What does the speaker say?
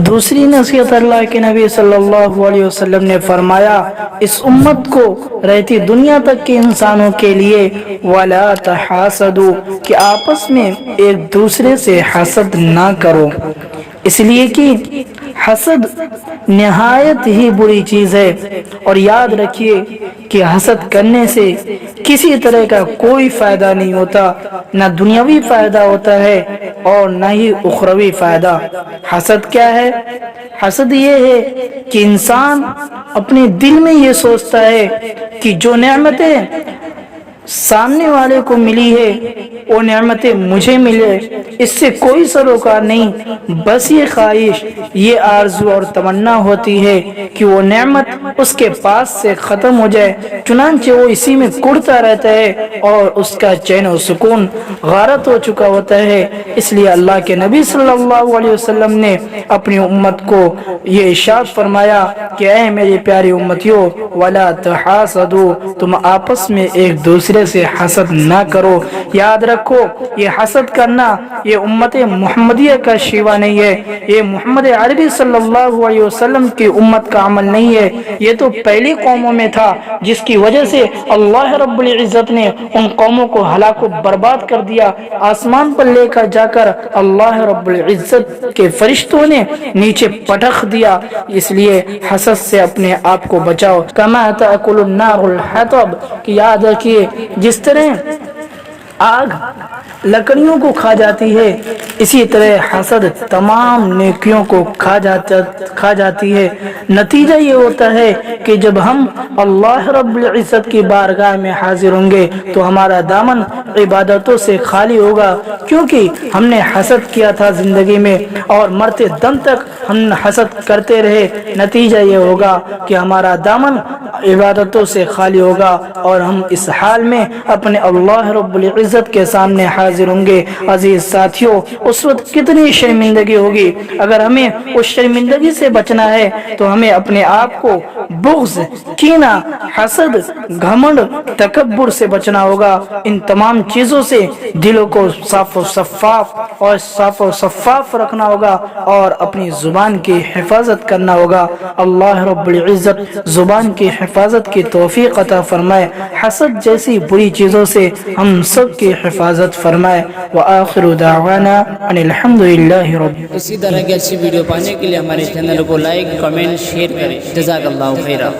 دوسری نصیحت اللہ کے نبی صلی اللہ علیہ وسلم نے فرمایا، اس امت کو رہتی دنیا تک کے انسانوں کے لیے وَلَا تَحَاسَدُوا کہ آپس میں ایک دوسرے سے حسد نہ کرو، اس لیے کہ حسد نہایت ہی بری چیز ہے، اور یاد رکھیے کہ حسد کرنے سے کسی طرح کا کوئی فائدہ نہیں ہوتا، نہ دنیاوی فائدہ ہوتا ہے اور نہ ہی اخروی فائدہ۔ حسد کیا ہے؟ حسد یہ ہے کہ انسان اپنے دل میں یہ سوچتا ہے کہ جو نعمتیں سامنے والے کو ملی ہے وہ نعمتیں مجھے ملے، اس سے کوئی سروکار نہیں، بس یہ خواہش، یہ آرزو اور تمنا ہوتی ہے کہ وہ نعمت اس کے پاس سے ختم ہو جائے، چنانچہ وہ اسی میں کڑتا رہتا ہے اور اس کا چین و سکون غارت ہو چکا ہوتا ہے۔ اس لیے اللہ کے نبی صلی اللہ علیہ وسلم نے اپنی امت کو یہ ارشاد فرمایا کہ اے میری پیاری امتیوں، وَلَا تَحَاسَدُوا تم آپس میں ایک دوسرے سے حسد نہ کرو۔ یاد رکھو یہ حسد کرنا یہ امت محمدیہ کا شیوا نہیں ہے، یہ محمد عربی صلی اللہ علیہ وسلم کی امت کا عمل نہیں ہے، یہ تو پہلی قوموں میں تھا جس کی وجہ سے اللہ رب العزت نے ان قوموں کو ہلاک و برباد کر دیا، آسمان پر لے کر جا کر اللہ رب العزت کے فرشتوں نے نیچے پٹخ دیا۔ اس لیے حسد سے اپنے آپ کو بچاؤ۔ کما تأکل النار الحطب کہ یاد رکھیے جس طرح آگ لکڑیوں کو کھا جاتی ہے، اسی طرح حسد تمام نیکیوں کو کھا جاتی ہے۔ نتیجہ یہ ہوتا ہے کہ جب ہم اللہ رب العزت کی بارگاہ میں حاضر ہوں گے تو ہمارا دامن عبادتوں سے خالی ہوگا، کیونکہ ہم نے حسد کیا تھا زندگی میں اور مرتے دم تک ہم حسد کرتے رہے۔ نتیجہ یہ ہوگا کہ ہمارا دامن عبادتوں سے خالی ہوگا اور ہم اس حال میں اپنے اللہ رب العزت کے سامنے حاضر ہوں گے۔ عزیز ساتھیوں، اس وقت کتنی شرمندگی ہوگی۔ اگر ہمیں اس شرمندگی سے بچنا ہے تو ہمیں اپنے آپ کو بغض، کینہ، حسد، گھمنڈ، تکبر سے بچنا ہوگا۔ ان تمام چیزوں سے دلوں کو صاف و شفاف رکھنا ہوگا اور اپنی زبان کی حفاظت کرنا ہوگا۔ اللہ رب العزت زبان کی حفاظت کی توفیق عطا فرمائے، حسد جیسی بری چیزوں سے ہم سب کی حفاظت فرمائے۔ وآخر دعوانا ان الحمدللہ رب۔ اسی طرح کی اچھی ویڈیو پانے کے لیے ہمارے چینل کو لائک، کمنٹ، شیئر کریں۔ جزاک اللہ خیرہ۔